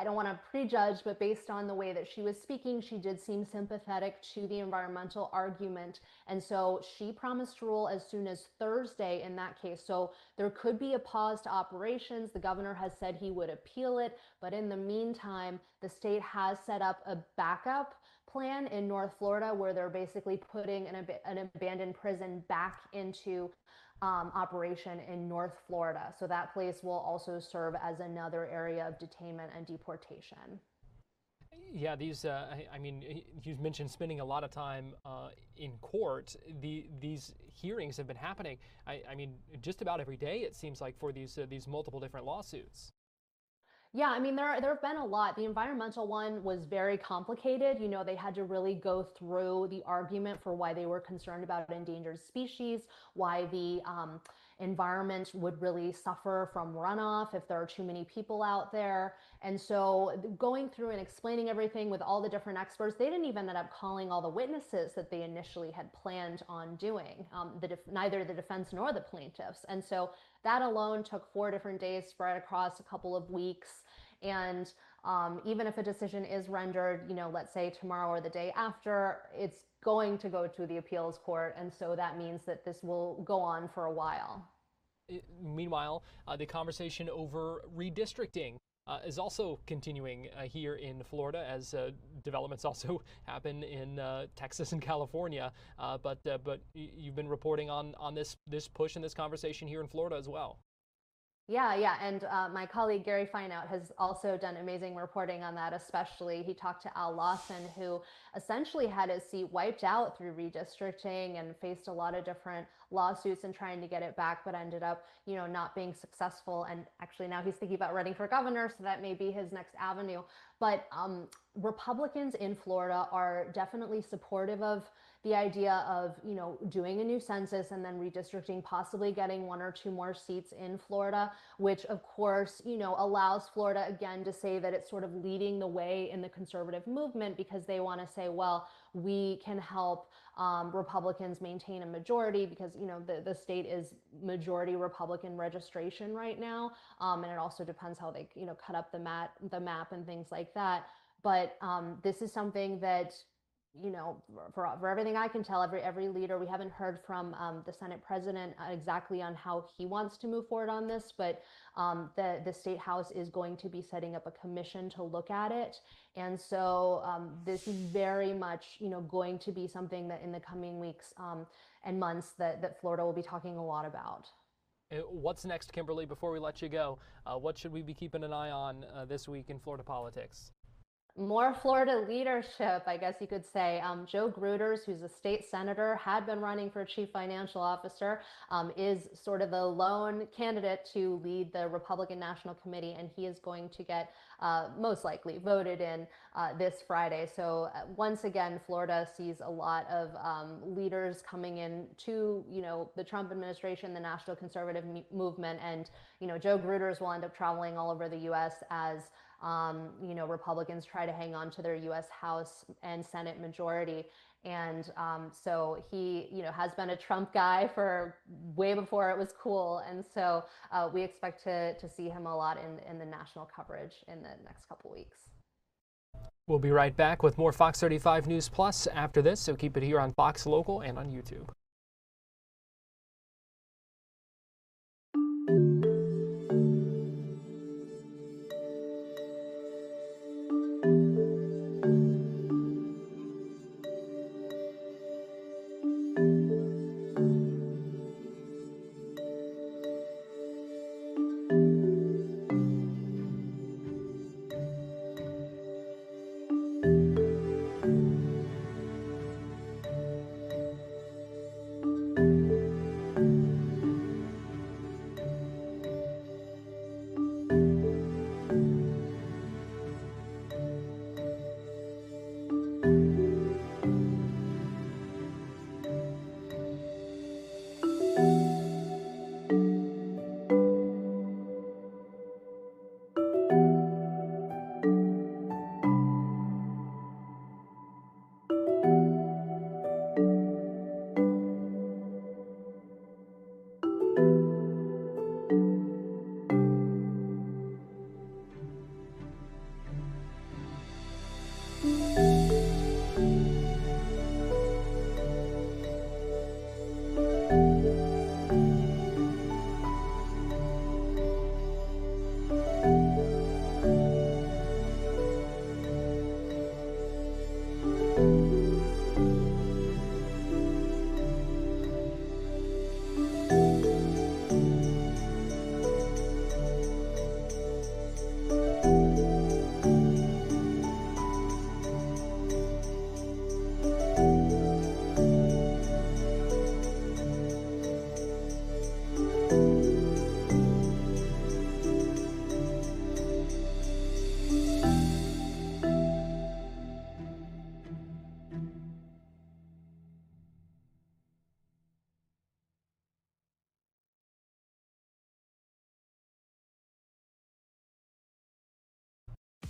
don't want to prejudge, but based on the way that she was speaking, she did seem sympathetic to the environmental argument. And so she promised to rule as soon as Thursday in that case. So there could be a pause to operations. The governor has said he would appeal it. But in the meantime, the state has set up a backup plan in North Florida where they're basically putting an abandoned prison back into operation in North Florida. So that place will also serve as another area of detainment and deportation. Yeah, these, I mean, you mentioned spending a lot of time in court. These hearings have been happening, I mean, just about every day, it seems like, for these multiple different lawsuits. Yeah, I mean, there have been a lot. The environmental one was very complicated. You know, they had to really go through the argument for why they were concerned about endangered species, why the environment would really suffer from runoff if there are too many people out there. And so going through and explaining everything with all the different experts, they didn't even end up calling all the witnesses that they initially had planned on doing, neither the defense nor the plaintiffs. And so that alone took 4 different days spread across a couple of weeks. And even if a decision is rendered, you know, let's say tomorrow or the day after, it's going to go to the appeals court. And so that means that this will go on for a while. Meanwhile, the conversation over redistricting is also continuing here in Florida as developments also happen in Texas and California. But you've been reporting on this push and this conversation here in Florida as well. Yeah, and my colleague Gary Fineout has also done amazing reporting on that, especially. He talked to Al Lawson, who essentially had his seat wiped out through redistricting and faced a lot of different lawsuits and trying to get it back, but ended up, you know, not being successful. And actually now he's thinking about running for governor, so that may be his next avenue. But Republicans in Florida are definitely supportive of the idea of, you know, doing a new census and then redistricting, possibly getting 1 or 2 more seats in Florida, which of course, you know, allows Florida again to say that it's sort of leading the way in the conservative movement, because they want to say, well, we can help Republicans maintain a majority, because, you know, the state is majority Republican registration right now. And it also depends how they, you know, cut up the map and things like that. But this is something that, you know, for everything I can tell, every leader, we haven't heard from the Senate president exactly on how he wants to move forward on this, but the state house is going to be setting up a commission to look at it. And so this is very much, you know, going to be something that in the coming weeks and months that Florida will be talking a lot about. What's next, Kimberly, before we let you go? What should we be keeping an eye on this week in Florida politics? More Florida leadership, I guess you could say. Joe Gruters, who's a state senator, had been running for chief financial officer, is sort of the lone candidate to lead the Republican National Committee, and he is going to get most likely voted in this Friday. So once again, Florida sees a lot of leaders coming in to, the Trump administration, the national conservative movement, and, Joe Gruters will end up traveling all over the U.S. as Republicans try to hang on to their U.S. House and Senate majority. And so he, has been a Trump guy for way before it was cool. And so we expect to see him a lot in the national coverage in the next couple weeks. We'll be right back with more Fox 35 News Plus after this, so keep it here on Fox Local and on YouTube.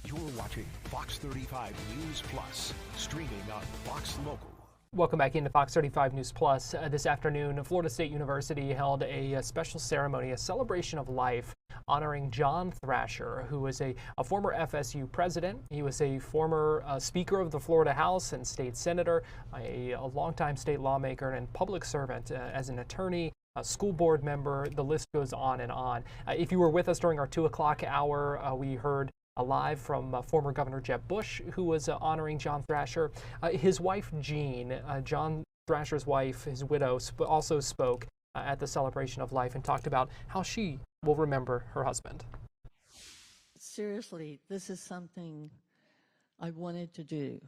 You're watching Fox 35 News Plus, streaming on Fox Local. Welcome back into Fox 35 News Plus. This afternoon, Florida State University held a special ceremony, a celebration of life, honoring John Thrasher, who was a former FSU president. He was a former Speaker of the Florida House and state senator, a longtime state lawmaker and public servant as an attorney, a school board member. The list goes on and on. If you were with us during our 2 o'clock hour, we heard live from former Governor Jeb Bush, who was honoring John Thrasher. His wife, Jean, John Thrasher's wife, his widow, also spoke at the celebration of life and talked about how she will remember her husband. Seriously, this is something I wanted to do.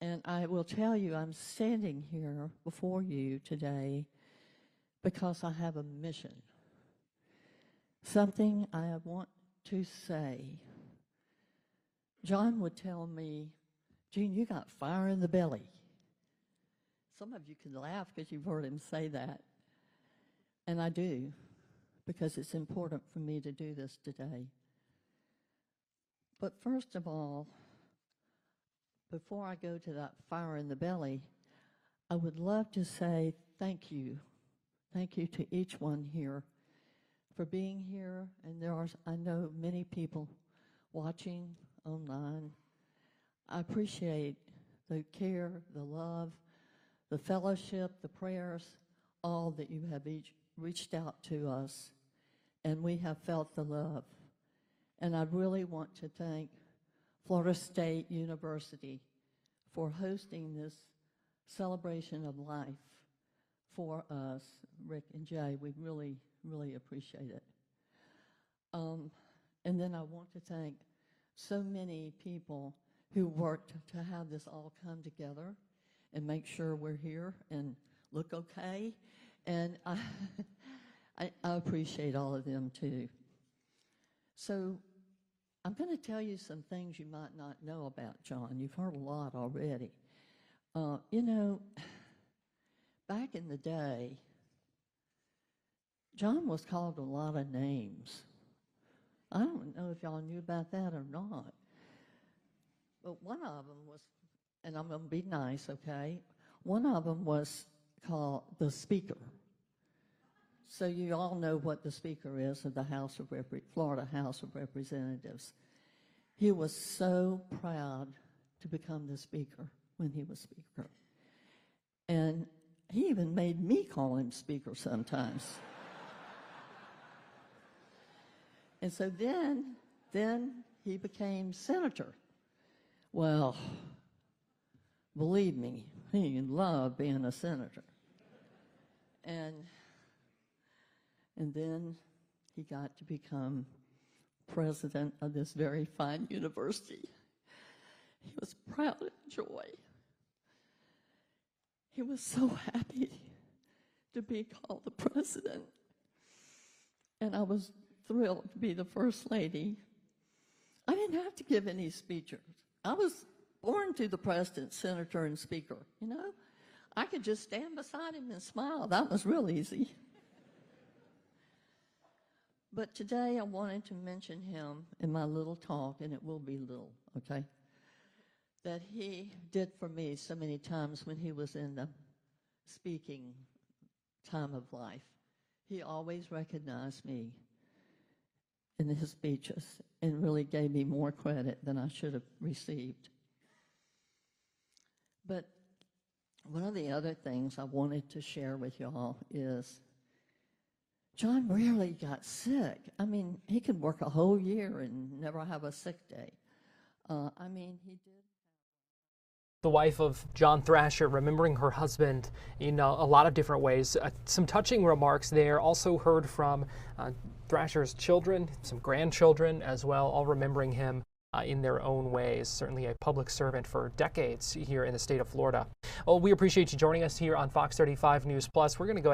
And I will tell you, I'm standing here before you today because I have a mission. Something I want to say. John would tell me, Gene, you got fire in the belly. Some of you can laugh because you've heard him say that. And I do, because it's important for me to do this today. But first of all, before I go to that fire in the belly, I would love to say thank you. Thank you to each one here for being here, and there are, I know, many people watching online. I appreciate the care, the love, the fellowship, the prayers, all that you have each reached out to us, and we have felt the love. And I really want to thank Florida State University for hosting this celebration of life for us, Rick and Jay. We really appreciate it. And then I want to thank so many people who worked to have this all come together and make sure we're here and look okay. And I appreciate all of them too. So I'm going to tell you some things you might not know about John. You've heard a lot already. You know, back in the day, John was called a lot of names. I don't know if y'all knew about that or not. But one of them was, and I'm going to be nice, okay? One of them was called the Speaker. So you all know what the Speaker is of the Florida House of Representatives. He was so proud to become the Speaker when he was Speaker. And he even made me call him Speaker sometimes. And so then he became Senator. Well, believe me, he loved being a senator. And then he got to become president of this very fine university. He was proud and joy. He was so happy to be called the president. And I was thrilled to be the first lady. I didn't have to give any speeches. I was born to the president, senator, and speaker, you know? I could just stand beside him and smile. That was real easy. But today I wanted to mention him in my little talk, and it will be little, okay? That he did for me so many times when he was in the speaking time of life. He always recognized me in his speeches and really gave me more credit than I should have received. But one of the other things I wanted to share with y'all is John rarely got sick. I mean, he could work a whole year and never have a sick day. I mean, he did. The wife of John Thrasher, remembering her husband in a lot of different ways. Some touching remarks there. Also heard from Thrasher's children, some grandchildren as well, all remembering him in their own ways. Certainly a public servant for decades here in the state of Florida. Well, we appreciate you joining us here on Fox 35 News Plus. We're going to go ahead